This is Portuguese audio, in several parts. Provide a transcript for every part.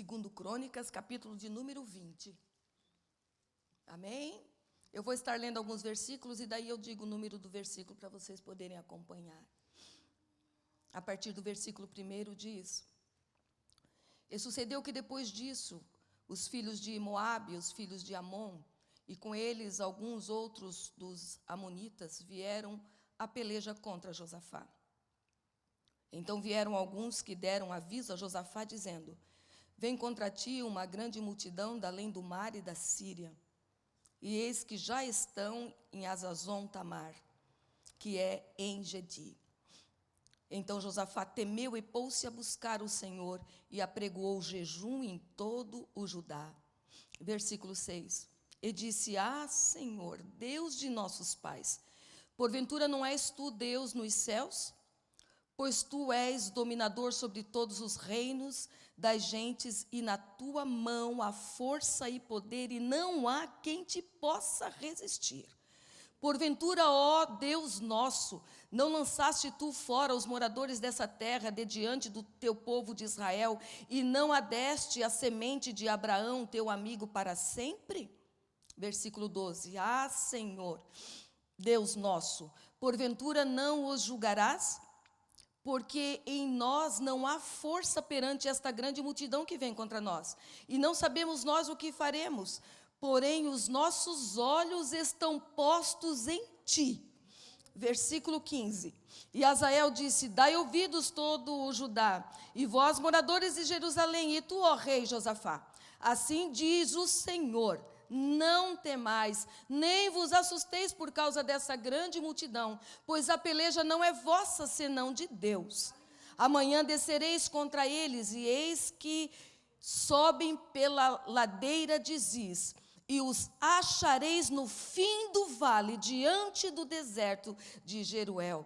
Segundo Crônicas, capítulo de número 20. Amém? Eu vou estar lendo alguns versículos e daí eu digo o número do versículo para vocês poderem acompanhar. A partir do versículo 1 diz: E sucedeu que depois disso, os filhos de Moabe, os filhos de Amon, e com eles alguns outros dos amonitas, vieram a peleja contra Josafá. Então vieram alguns que deram aviso a Josafá, dizendo: Vem contra ti uma grande multidão da além do mar e da Síria. E eis que já estão em Hazazon Tamar, que é em Gedi. Então Josafá temeu e pôs-se a buscar o Senhor e apregoou jejum em todo o Judá. Versículo 6. E disse: Senhor, Deus de nossos pais, porventura não és tu Deus nos céus? Pois tu és dominador sobre todos os reinos das gentes, e na tua mão há força e poder, e não há quem te possa resistir. Porventura, ó Deus nosso, não lançaste tu fora os moradores dessa terra de diante do teu povo de Israel, e não adeste a semente de Abraão, teu amigo, para sempre? Versículo 12. Senhor, Deus nosso, porventura não os julgarás? Porque em nós não há força perante esta grande multidão que vem contra nós, e não sabemos nós o que faremos, porém os nossos olhos estão postos em ti. Versículo 15. E Azael disse: Dai ouvidos todo o Judá, e vós moradores de Jerusalém, e tu, ó rei Josafá, assim diz o Senhor: não temais, nem vos assusteis por causa dessa grande multidão, pois a peleja não é vossa, senão de Deus. Amanhã descereis contra eles, e eis que sobem pela ladeira de Ziz, e os achareis no fim do vale, diante do deserto de Jeruel.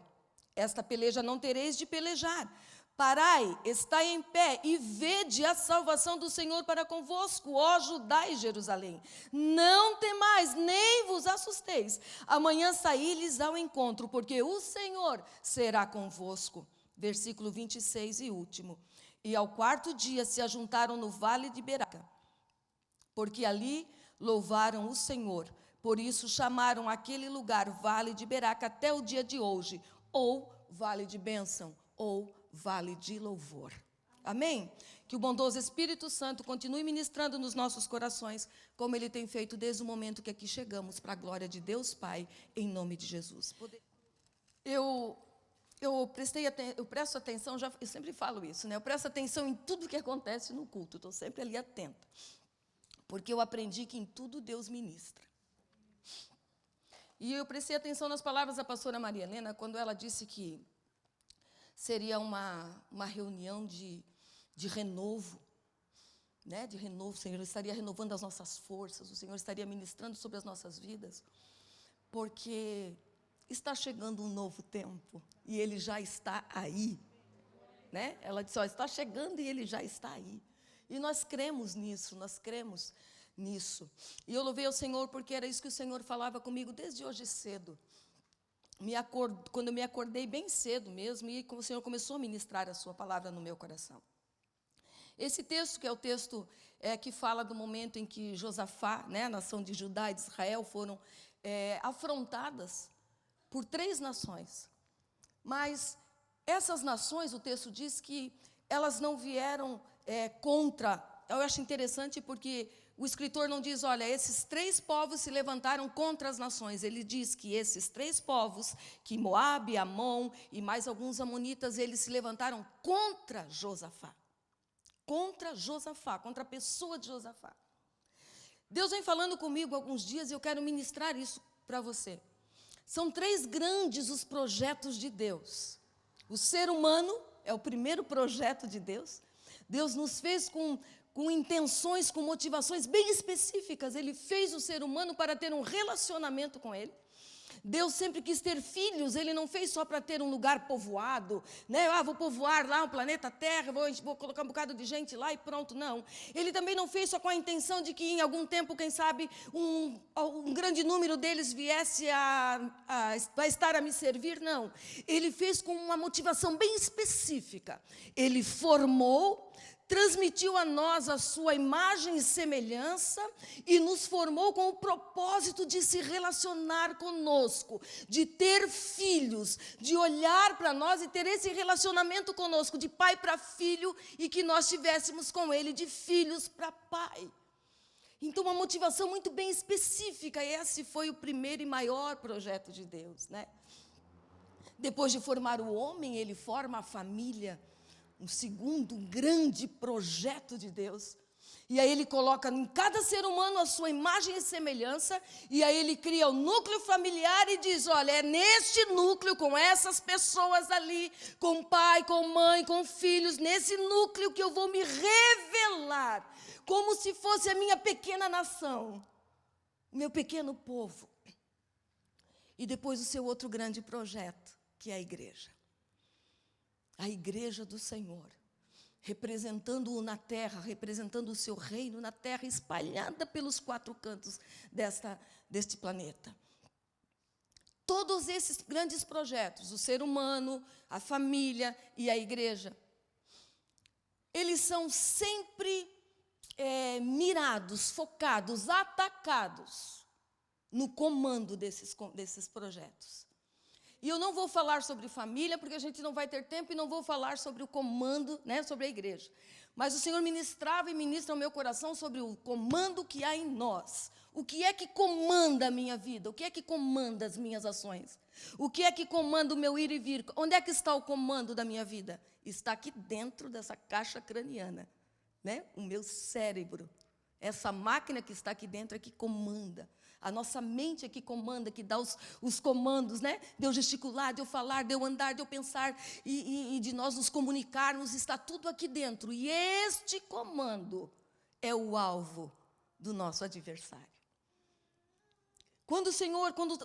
Esta peleja não tereis de pelejar. Parai, estai em pé, e vede a salvação do Senhor para convosco, ó Judá e Jerusalém. Não temais, nem vos assusteis. Amanhã saí-lhes ao encontro, porque o Senhor será convosco. Versículo 26 e último. E ao quarto dia se ajuntaram no vale de Beraca, porque ali louvaram o Senhor. Por isso chamaram aquele lugar Vale de Beraca até o dia de hoje, ou Vale de Bênção, ou Vale de Louvor. Amém? Que o bondoso Espírito Santo continue ministrando nos nossos corações, como Ele tem feito desde o momento que aqui chegamos, para a glória de Deus Pai, em nome de Jesus. Eu presto atenção, eu sempre falo isso, né? Eu presto atenção em tudo que acontece no culto, estou sempre ali atenta, porque eu aprendi que em tudo Deus ministra. E eu prestei atenção nas palavras da pastora Maria Helena, quando ela disse que seria uma reunião de renovo, né? De renovo. O Senhor estaria renovando as nossas forças, o Senhor estaria ministrando sobre as nossas vidas, porque está chegando um novo tempo, e Ele já está aí, né? Ela disse: está chegando e Ele já está aí, e nós cremos nisso, e eu louvei ao Senhor, porque era isso que o Senhor falava comigo desde hoje cedo. Quando eu me acordei bem cedo mesmo, e o Senhor começou a ministrar a sua palavra no meu coração. Esse texto, que é o texto que fala do momento em que Josafá, né, a nação de Judá e de Israel, foram afrontadas por 3 nações. Mas essas nações, o texto diz que elas não vieram contra. Eu acho interessante porque o escritor não diz: olha, esses 3 povos se levantaram contra as nações. Ele diz que esses 3 povos, que Moabe, Amon e mais alguns amonitas, eles se levantaram contra Josafá. Contra a pessoa de Josafá. Deus vem falando comigo há alguns dias e eu quero ministrar isso para você. São 3 grandes os projetos de Deus. O ser humano é o primeiro projeto de Deus. Deus nos fez com intenções, com motivações bem específicas. Ele fez o ser humano para ter um relacionamento com Ele. Deus sempre quis ter filhos, Ele não fez só para ter um lugar povoado, né? Vou povoar lá o planeta Terra, vou colocar um bocado de gente lá e pronto, não. Ele também não fez só com a intenção de que em algum tempo, quem sabe, um grande número deles viesse a estar a me servir, não. Ele fez com uma motivação bem específica. Ele formou, transmitiu a nós a sua imagem e semelhança e nos formou com o propósito de se relacionar conosco, de ter filhos, de olhar para nós e ter esse relacionamento conosco, de pai para filho, e que nós tivéssemos com ele de filhos para pai. Então, uma motivação muito bem específica. Esse foi o primeiro e maior projeto de Deus, né? Depois de formar o homem, ele forma a família, um segundo grande projeto de Deus. E aí ele coloca em cada ser humano a sua imagem e semelhança, e aí ele cria o núcleo familiar e diz, olha, é neste núcleo, com essas pessoas ali, com pai, com mãe, com filhos, nesse núcleo que eu vou me revelar, como se fosse a minha pequena nação, o meu pequeno povo. E depois o seu outro grande projeto, que é a igreja do Senhor, representando-o na terra, representando o seu reino na terra, espalhada pelos 4 cantos deste planeta. Todos esses grandes projetos, o ser humano, a família e a igreja, eles são sempre mirados, focados, atacados no comando desses projetos. E eu não vou falar sobre família, porque a gente não vai ter tempo, e não vou falar sobre o comando, né, sobre a igreja. Mas o Senhor ministrava e ministra ao meu coração sobre o comando que há em nós. O que é que comanda a minha vida? O que é que comanda as minhas ações? O que é que comanda o meu ir e vir? Onde é que está o comando da minha vida? Está aqui dentro dessa caixa craniana, né? O meu cérebro. Essa máquina que está aqui dentro é que comanda. A nossa mente é que comanda, que dá os comandos, né? De eu gesticular, de eu falar, de eu andar, de eu pensar e de nós nos comunicarmos, está tudo aqui dentro. E este comando é o alvo do nosso adversário. Quando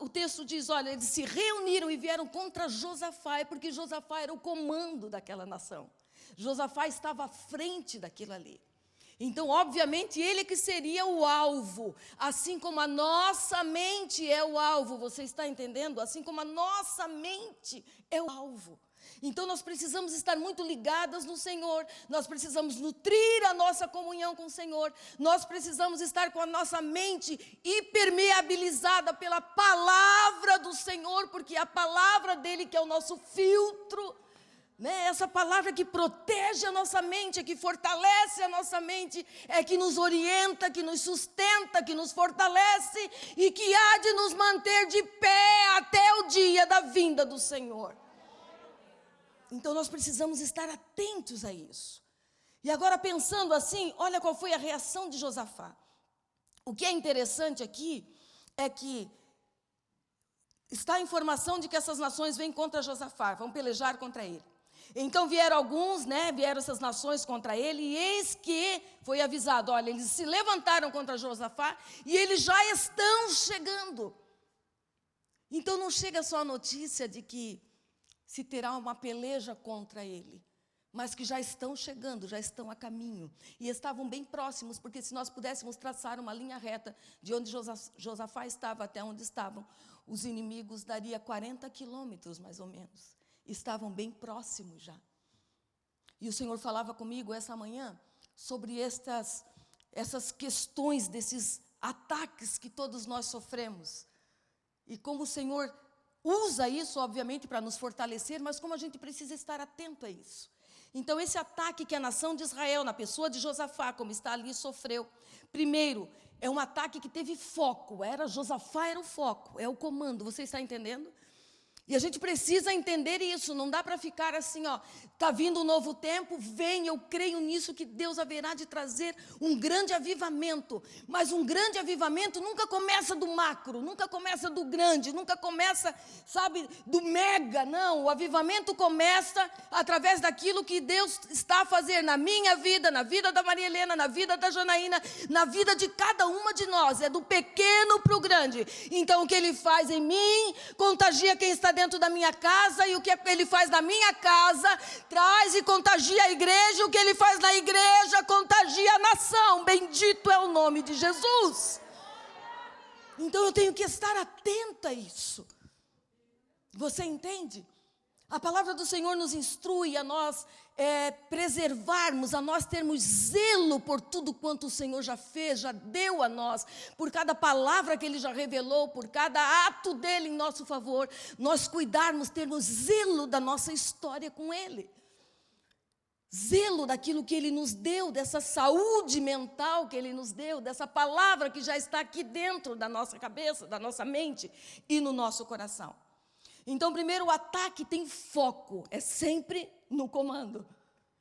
o texto diz, olha, eles se reuniram e vieram contra Josafá, é porque Josafá era o comando daquela nação. Josafá estava à frente daquilo ali. Então, obviamente, ele que seria o alvo, assim como a nossa mente é o alvo, você está entendendo? Assim como a nossa mente é o alvo. Então, nós precisamos estar muito ligadas no Senhor, nós precisamos nutrir a nossa comunhão com o Senhor, nós precisamos estar com a nossa mente hipermeabilizada pela palavra do Senhor, porque é a palavra dele que é o nosso filtro, né? Essa palavra que protege a nossa mente, que fortalece a nossa mente, é que nos orienta, que nos sustenta, que nos fortalece e que há de nos manter de pé até o dia da vinda do Senhor. Então nós precisamos estar atentos a isso. E agora pensando assim, olha qual foi a reação de Josafá. O que é interessante aqui é que está a informação de que essas nações vêm contra Josafá, vão pelejar contra ele. Então vieram alguns, né, vieram essas nações contra ele, e eis que foi avisado, olha, eles se levantaram contra Josafá, e eles já estão chegando. Então não chega só a notícia de que se terá uma peleja contra ele, mas que já estão chegando, já estão a caminho, e estavam bem próximos, porque se nós pudéssemos traçar uma linha reta, de onde Josafá estava até onde estavam, os inimigos daria 40 quilômetros, mais ou menos. Estavam bem próximos já. E o Senhor falava comigo essa manhã sobre essas questões, desses ataques que todos nós sofremos. E como o Senhor usa isso, obviamente, para nos fortalecer, mas como a gente precisa estar atento a isso. Então, esse ataque que a nação de Israel, na pessoa de Josafá, como está ali, sofreu. Primeiro, é um ataque que teve foco. Josafá era o foco, é o comando, você está entendendo? E a gente precisa entender isso, não dá para ficar assim, ó, está vindo um novo tempo, vem, eu creio nisso, que Deus haverá de trazer um grande avivamento. Mas um grande avivamento nunca começa do macro, nunca começa do grande, nunca começa, sabe, do mega, não. O avivamento começa através daquilo que Deus está a fazer na minha vida, na vida da Maria Helena, na vida da Janaína, na vida de cada uma de nós, é do pequeno para o grande. Então o que Ele faz em mim, contagia quem está dentro da minha casa, e o que Ele faz na minha casa, traz e contagia a igreja, o que Ele faz na igreja, contagia a nação, bendito é o nome de Jesus. Então eu tenho que estar atenta a isso, você entende? A palavra do Senhor nos instrui a nós preservarmos, a nós termos zelo por tudo quanto o Senhor já fez, já deu a nós, por cada palavra que Ele já revelou, por cada ato dEle em nosso favor, nós cuidarmos, termos zelo da nossa história com Ele. Zelo daquilo que Ele nos deu, dessa saúde mental que Ele nos deu, dessa palavra que já está aqui dentro da nossa cabeça, da nossa mente e no nosso coração. Então, primeiro, o ataque tem foco, é sempre no comando,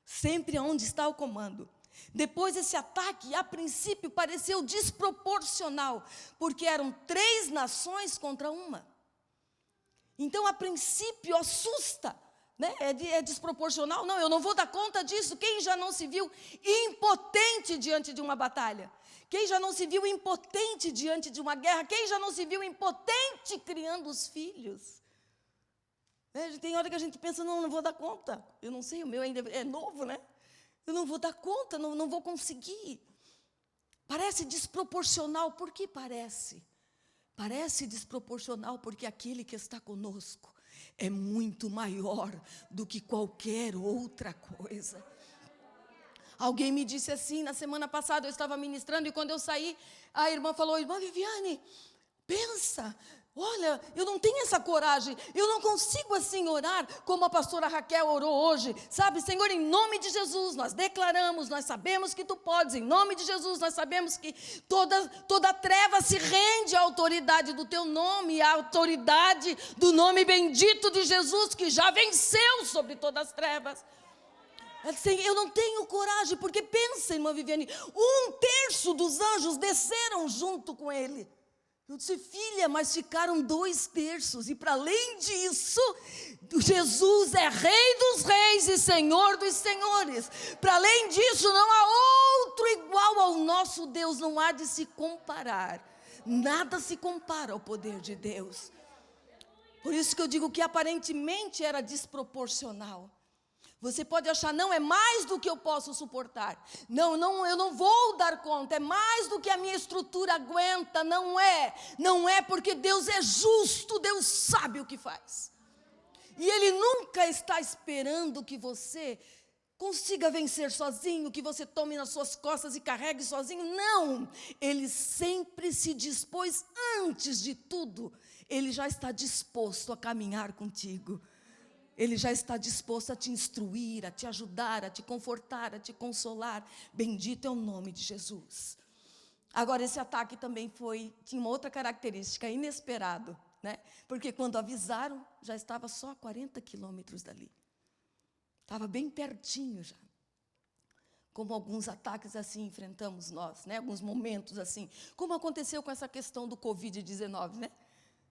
sempre onde está o comando. Depois, esse ataque, a princípio, pareceu desproporcional, porque eram 3 nações contra uma. Então, a princípio, assusta, né? É desproporcional. Não, eu não vou dar conta disso. Quem já não se viu impotente diante de uma batalha? Quem já não se viu impotente diante de uma guerra? Quem já não se viu impotente criando os filhos? Tem hora que a gente pensa, não vou dar conta. Eu não sei, o meu ainda é novo, né? Eu não vou dar conta, não vou conseguir. Parece desproporcional. Por que parece? Parece desproporcional porque aquele que está conosco é muito maior do que qualquer outra coisa. Alguém me disse assim, na semana passada eu estava ministrando e quando eu saí, a irmã falou, irmã Viviane, pensa, olha, eu não tenho essa coragem, eu não consigo assim orar como a pastora Raquel orou hoje, sabe, Senhor, em nome de Jesus, nós declaramos, nós sabemos que Tu podes, em nome de Jesus, nós sabemos que toda treva se rende à autoridade do Teu nome, à autoridade do nome bendito de Jesus, que já venceu sobre todas as trevas. Eu não tenho coragem, porque pensa, irmã Viviane, 1/3 dos anjos desceram junto com Ele. Eu disse, filha, mas ficaram 2/3, e para além disso, Jesus é Rei dos reis e Senhor dos senhores. Para além disso, não há outro igual ao nosso Deus, não há de se comparar. Nada se compara ao poder de Deus. Por isso que eu digo que aparentemente era desproporcional. Você pode achar, não, é mais do que eu posso suportar. Não, eu não vou dar conta, é mais do que a minha estrutura aguenta. Não é porque Deus é justo, Deus sabe o que faz. E Ele nunca está esperando que você consiga vencer sozinho, que você tome nas suas costas e carregue sozinho. Não, Ele sempre se dispôs, antes de tudo, Ele já está disposto a caminhar contigo. Ele já está disposto a te instruir, a te ajudar, a te confortar, a te consolar. Bendito é o nome de Jesus. Agora, esse ataque também tinha uma outra característica, inesperado, né? Porque quando avisaram, já estava só a 40 quilômetros dali. Estava bem pertinho já. Como alguns ataques assim enfrentamos nós, né? Alguns momentos assim. Como aconteceu com essa questão do Covid-19, né?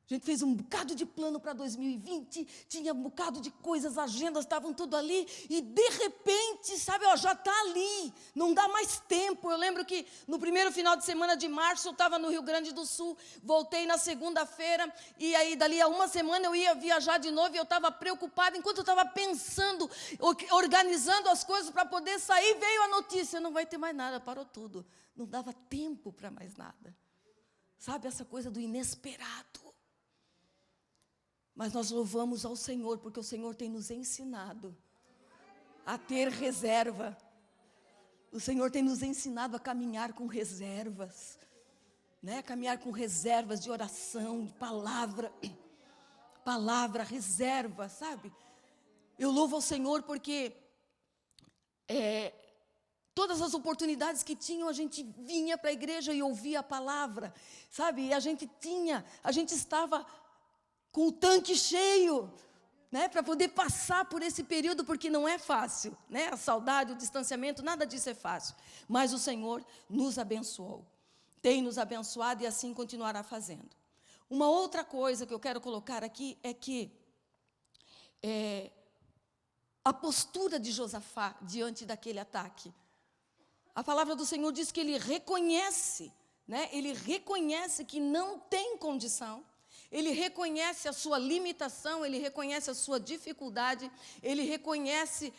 A gente fez um bocado de plano para 2020, tinha um bocado de coisas, agendas estavam tudo ali, e de repente, sabe, já está ali, não dá mais tempo. Eu lembro que no primeiro final de semana de março, eu estava no Rio Grande do Sul, voltei na segunda-feira, e aí dali a uma semana eu ia viajar de novo, e eu estava preocupada, enquanto eu estava pensando, organizando as coisas para poder sair, veio a notícia, não vai ter mais nada, parou tudo. Não dava tempo para mais nada. Sabe, essa coisa do inesperado. Mas nós louvamos ao Senhor, porque o Senhor tem nos ensinado a ter reserva. O Senhor tem nos ensinado a caminhar com reservas, né? Caminhar com reservas de oração, de palavra, reserva, sabe? Eu louvo ao Senhor porque todas as oportunidades que tinham, a gente vinha para a igreja e ouvia a palavra, sabe? E a gente estava com o tanque cheio, né, para poder passar por esse período, porque não é fácil, né? A saudade, o distanciamento, nada disso é fácil. Mas o Senhor nos abençoou, tem nos abençoado e assim continuará fazendo. Uma outra coisa que eu quero colocar aqui é que a postura de Josafá diante daquele ataque. A palavra do Senhor diz que ele reconhece, né? Ele reconhece que não tem condição. Ele reconhece a sua limitação, ele reconhece a sua dificuldade, ele reconhece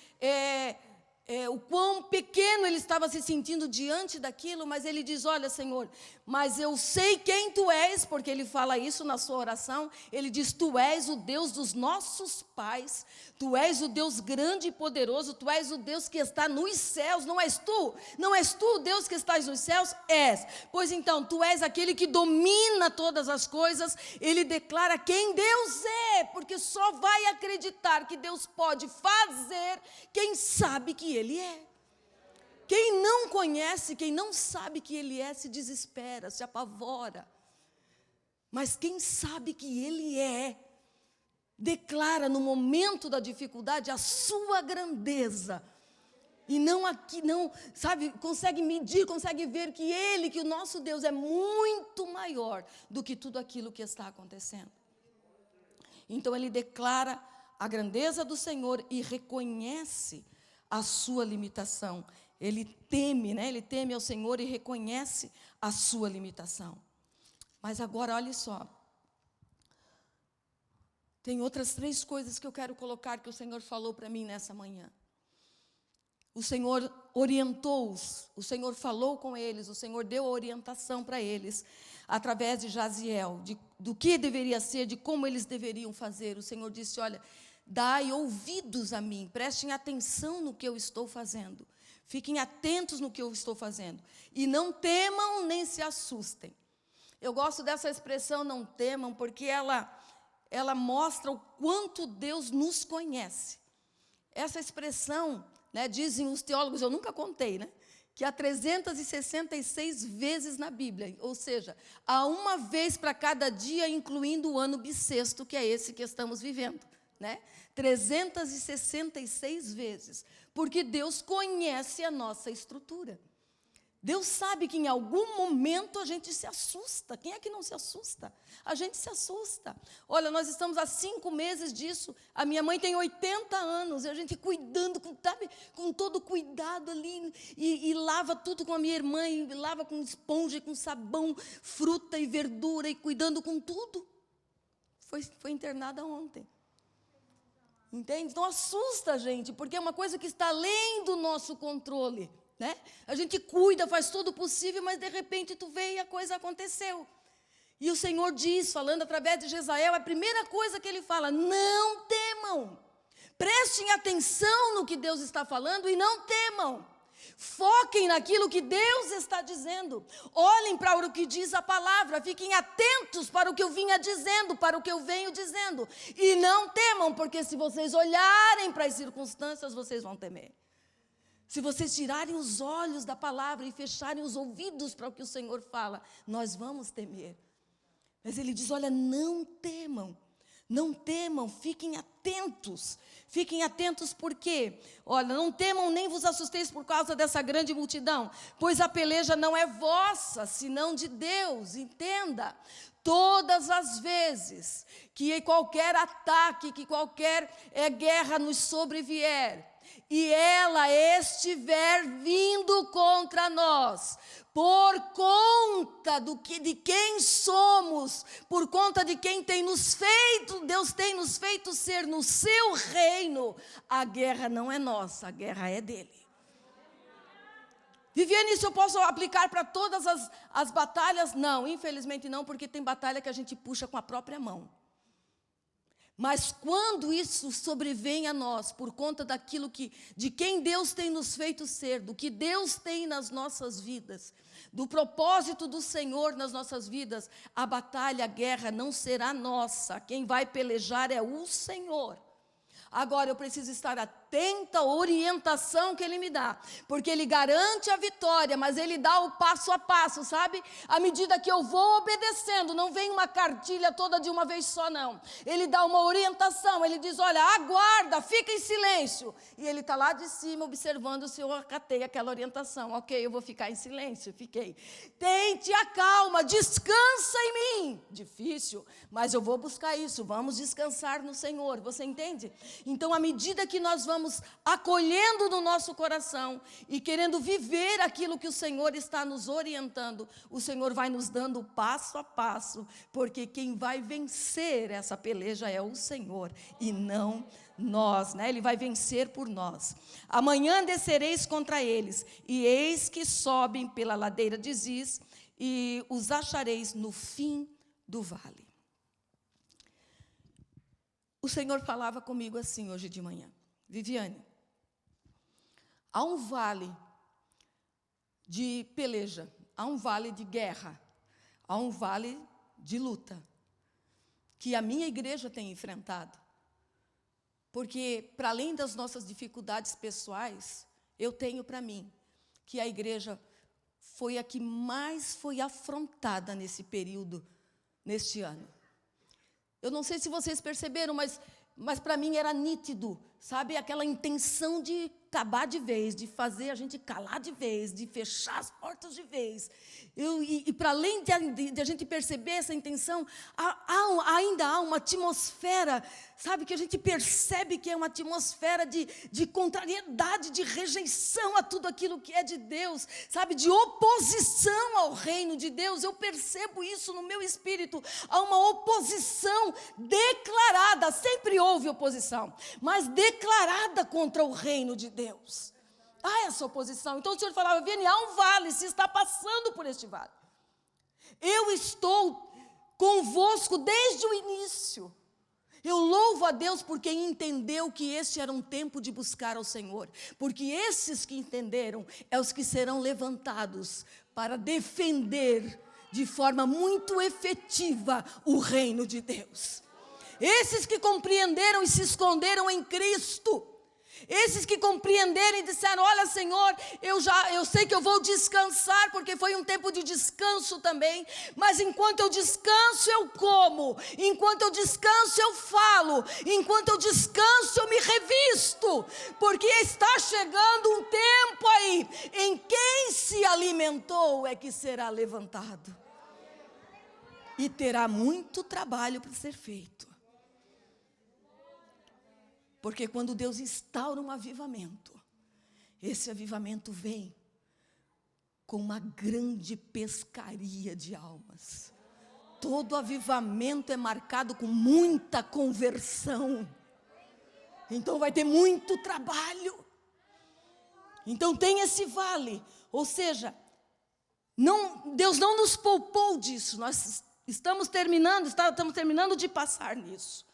o quão pequeno ele estava se sentindo diante daquilo, mas ele diz, olha, Senhor, mas eu sei quem tu és, porque ele fala isso na sua oração. Ele diz: tu és o Deus dos nossos pais, tu és o Deus grande e poderoso, tu és o Deus que está nos céus. Não és tu o Deus que estás nos céus? És. Pois então, tu és aquele que domina todas as coisas. Ele declara quem Deus é, porque só vai acreditar que Deus pode fazer quem sabe que Ele é. Quem não conhece, quem não sabe que Ele é, se desespera, se apavora. Mas quem sabe que Ele é, declara no momento da dificuldade a sua grandeza. E não sabe, consegue medir, consegue ver que Ele, que o nosso Deus é muito maior do que tudo aquilo que está acontecendo. Então ele declara a grandeza do Senhor e reconhece a sua limitação. Ele teme, né? Ele teme ao Senhor e reconhece a sua limitação. Mas agora, olha só. Tem outras 3 coisas que eu quero colocar que o Senhor falou para mim nessa manhã. O Senhor orientou-os, o Senhor falou com eles, o Senhor deu a orientação para eles, através de Jaziel, do que deveria ser, de como eles deveriam fazer. O Senhor disse: olha, dai ouvidos a mim, prestem atenção no que eu estou fazendo. Fiquem atentos no que eu estou fazendo. E não temam nem se assustem. Eu gosto dessa expressão, não temam, porque ela mostra o quanto Deus nos conhece. Essa expressão, né, dizem os teólogos, eu nunca contei, né, que há 366 vezes na Bíblia. Ou seja, há uma vez para cada dia, incluindo o ano bissexto, que é esse que estamos vivendo. Né? 366 vezes, porque Deus conhece a nossa estrutura. Deus sabe que em algum momento a gente se assusta. Quem é que não se assusta? A gente se assusta. Olha, nós estamos há 5 meses disso. A minha mãe tem 80 anos, e a gente cuidando, com todo cuidado ali, e lava tudo com a minha irmã, e lava com esponja, com sabão, fruta e verdura, e cuidando com tudo. Foi internada ontem. Entende? Então assusta a gente, porque é uma coisa que está além do nosso controle, né? A gente cuida, faz tudo possível, mas de repente tu vê e a coisa aconteceu. E o Senhor diz, falando através de Jezael, a primeira coisa que ele fala: não temam. Prestem atenção no que Deus está falando e não temam. Foquem naquilo que Deus está dizendo. Olhem para o que diz a palavra. Fiquem atentos para o que eu vinha dizendo, para o que eu venho dizendo. E não temam, porque se vocês olharem para as circunstâncias, vocês vão temer. Se vocês tirarem os olhos da palavra e fecharem os ouvidos para o que o Senhor fala, nós vamos temer. Mas ele diz: olha, não temam. Não temam, fiquem atentos. Fiquem atentos por quê? Olha, não temam nem vos assusteis por causa dessa grande multidão, pois a peleja não é vossa, senão de Deus. Entenda, todas as vezes que qualquer ataque, que qualquer guerra nos sobrevier, e ela estiver vindo contra nós, por conta de quem somos, por conta de quem tem nos feito, Deus tem nos feito ser no seu reino, a guerra não é nossa, a guerra é dele. Viviane, isso eu posso aplicar para todas as batalhas? Não, infelizmente não, porque tem batalha que a gente puxa com a própria mão. Mas quando isso sobrevém a nós, por conta daquilo de quem Deus tem nos feito ser, do que Deus tem nas nossas vidas, do propósito do Senhor nas nossas vidas, a batalha, a guerra não será nossa. Quem vai pelejar é o Senhor. Agora eu preciso estar atenta à orientação que Ele me dá, porque Ele garante a vitória, mas Ele dá o passo a passo, sabe? À medida que eu vou obedecendo, não vem uma cartilha toda de uma vez só, não. Ele dá uma orientação, Ele diz: olha, aguarda, fica em silêncio. E Ele está lá de cima observando se eu acatei aquela orientação. Ok, eu vou ficar em silêncio, fiquei. Tente a calma, descansa em mim. Difícil, mas eu vou buscar isso, vamos descansar no Senhor, você entende? Então, à medida que nós vamos acolhendo no nosso coração e querendo viver aquilo que o Senhor está nos orientando, o Senhor vai nos dando passo a passo, porque quem vai vencer essa peleja é o Senhor e não nós, né? Ele vai vencer por nós. Amanhã descereis contra eles, e eis que sobem pela ladeira de Ziz, e os achareis no fim do vale. O Senhor falava comigo assim hoje de manhã: Viviane, há um vale de peleja, há um vale de guerra, há um vale de luta, que a minha igreja tem enfrentado. Porque, para além das nossas dificuldades pessoais, eu tenho para mim que a igreja foi a que mais foi afrontada nesse período, neste ano. Eu não sei se vocês perceberam, mas para mim era nítido, sabe? Aquela intenção de acabar de vez, de fazer a gente calar de vez, de fechar as portas de vez. E para além de a gente perceber essa intenção, ainda há uma atmosfera, sabe? Que a gente percebe que é uma atmosfera de contrariedade, de rejeição a tudo aquilo que é de Deus, sabe? De oposição ao reino de Deus. Eu percebo isso no meu espírito. Há uma oposição declarada, sempre houve oposição, mas declarada contra o reino de Deus. Há essa oposição. Então o Senhor falava: Viviane, há um vale, se está passando por este vale. Eu estou convosco desde o início. Eu louvo a Deus por quem entendeu que este era um tempo de buscar ao Senhor. Porque esses que entenderam é os que serão levantados para defender de forma muito efetiva o reino de Deus. Esses que compreenderam e se esconderam em Cristo. Esses que compreenderam e disseram: olha, Senhor, eu sei que eu vou descansar, porque foi um tempo de descanso também, mas enquanto eu descanso eu como, enquanto eu descanso eu falo, enquanto eu descanso eu me revisto, porque está chegando um tempo aí, em quem se alimentou é que será levantado, e terá muito trabalho para ser feito. Porque quando Deus instaura um avivamento, esse avivamento vem com uma grande pescaria de almas. Todo avivamento é marcado com muita conversão. Então vai ter muito trabalho. Então tem esse vale. Ou seja, Deus não nos poupou disso. Nós estamos terminando de passar nisso.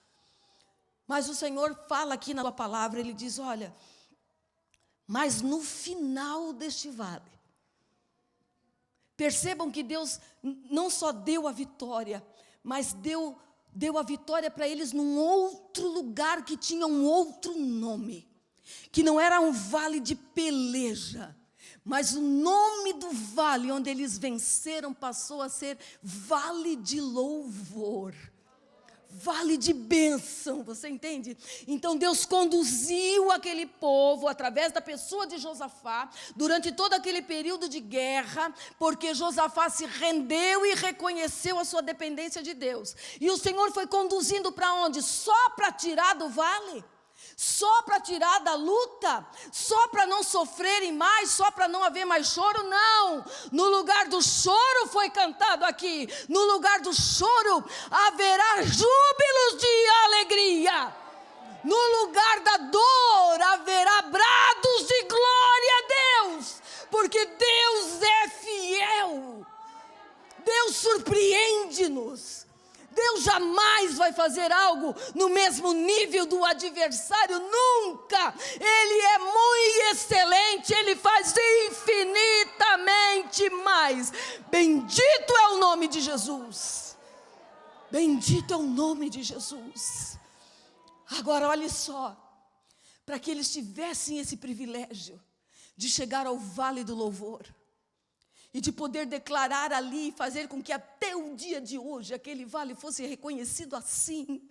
Mas o Senhor fala aqui na sua palavra, Ele diz: olha, mas no final deste vale, percebam que Deus não só deu a vitória, mas deu a vitória para eles num outro lugar que tinha um outro nome, que não era um vale de peleja, mas o nome do vale onde eles venceram passou a ser vale de louvor. Vale de bênção, você entende? Então Deus conduziu aquele povo através da pessoa de Josafá durante todo aquele período de guerra, porque Josafá se rendeu e reconheceu a sua dependência de Deus. E o Senhor foi conduzindo para onde? Só para tirar do vale? Só para tirar da luta? Só para não sofrerem mais? Só para não haver mais choro? Não! No lugar do choro foi cantado aqui. No lugar do choro haverá júbilos de alegria. No lugar da dor haverá brados de glória a Deus. Porque Deus é fiel. Deus surpreende-nos. Deus jamais vai fazer algo no mesmo nível do adversário, nunca. Ele é muito excelente, Ele faz infinitamente mais. Bendito é o nome de Jesus. Bendito é o nome de Jesus. Agora olhe só, para que eles tivessem esse privilégio de chegar ao vale do louvor, e de poder declarar ali e fazer com que até o dia de hoje aquele vale fosse reconhecido assim.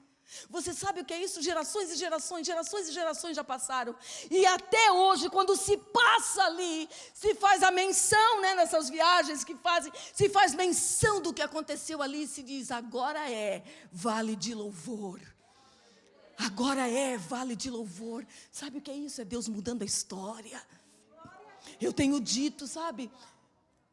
Você sabe o que é isso? Gerações e gerações já passaram. E até hoje, quando se passa ali, se faz a menção, né, nessas viagens que fazem, se faz menção do que aconteceu ali, se diz: agora é vale de louvor. Agora é vale de louvor. Sabe o que é isso? É Deus mudando a história. Eu tenho dito, sabe?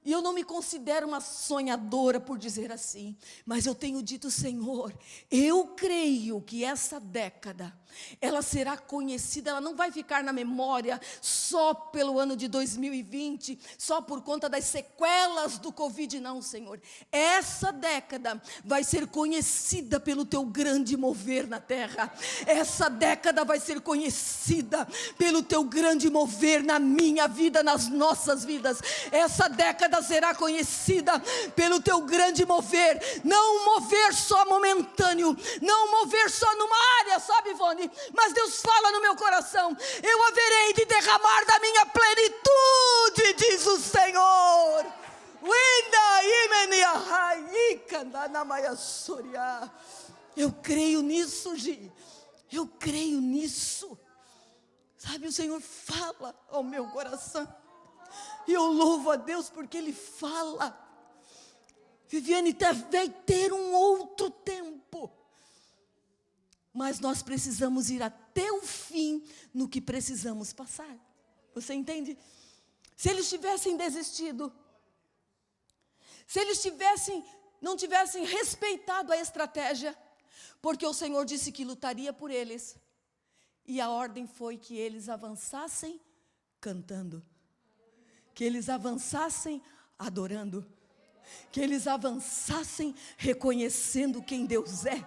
E eu não me considero uma sonhadora por dizer assim, mas eu tenho dito, Senhor, eu creio que essa década, ela será conhecida, ela não vai ficar na memória só pelo ano de 2020, só por conta das sequelas do Covid, não, Senhor. Essa década vai ser conhecida pelo teu grande mover na terra. Essa década vai ser conhecida pelo teu grande mover na minha vida, nas nossas vidas. Essa década será conhecida pelo teu grande mover, não um mover só momentâneo, não um mover só numa área, sabe, Ivone? Mas Deus fala no meu coração, eu haverei de derramar da minha plenitude, diz o Senhor. Eu creio nisso, Gi, eu creio nisso. Sabe, o Senhor fala ao meu coração. E eu louvo a Deus porque Ele fala. Viviane, vai ter um outro tempo. Mas nós precisamos ir até o fim no que precisamos passar. Você entende? Se eles tivessem desistido, se eles não tivessem respeitado a estratégia, porque o Senhor disse que lutaria por eles, e a ordem foi que eles avançassem cantando, que eles avançassem adorando, que eles avançassem reconhecendo quem Deus é.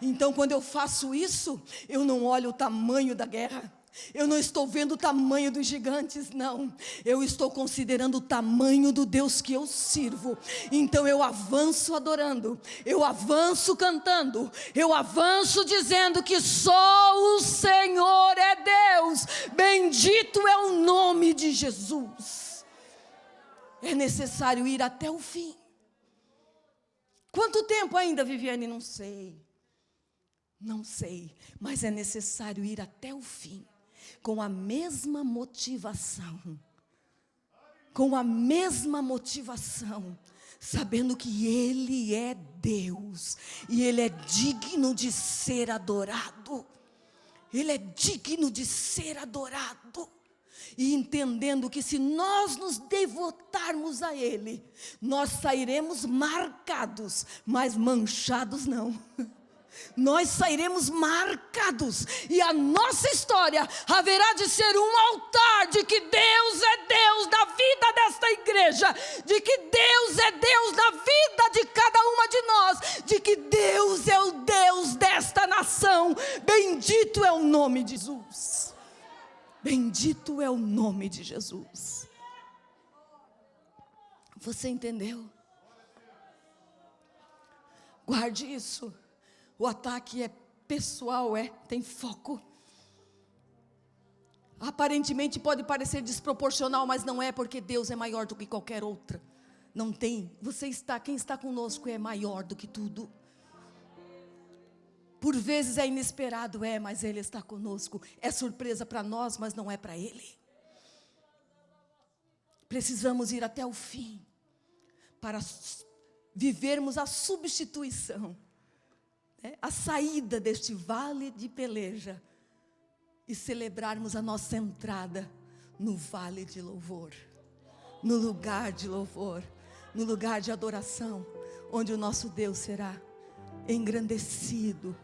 Então, quando eu faço isso, eu não olho o tamanho da guerra, eu não estou vendo o tamanho dos gigantes, não. Eu estou considerando o tamanho do Deus que eu sirvo. Então eu avanço adorando, eu avanço cantando, eu avanço dizendo que só o Senhor é Deus. Bendito é o nome de Jesus. É necessário ir até o fim. Quanto tempo ainda, Viviane? Não sei. Não sei, mas é necessário ir até o fim, com a mesma motivação, sabendo que Ele é Deus, e Ele é digno de ser adorado, Ele é digno de ser adorado, e entendendo que se nós nos devotarmos a Ele, nós sairemos marcados, mas manchados não. Nós sairemos marcados, e a nossa história haverá de ser um altar de que Deus é Deus na vida desta igreja, de que Deus é Deus na vida de cada uma de nós, de que Deus é o Deus desta nação. Bendito é o nome de Jesus, bendito é o nome de Jesus. Você entendeu? Guarde isso. O ataque é pessoal, tem foco. Aparentemente pode parecer desproporcional, mas não é, porque Deus é maior do que qualquer outra. Não tem. Quem está conosco é maior do que tudo. Por vezes é inesperado, mas Ele está conosco. É surpresa para nós, mas não é para Ele. Precisamos ir até o fim para vivermos a substituição, a saída deste vale de peleja, e celebrarmos a nossa entrada no vale de louvor, no lugar de louvor, no lugar de adoração, onde o nosso Deus será engrandecido,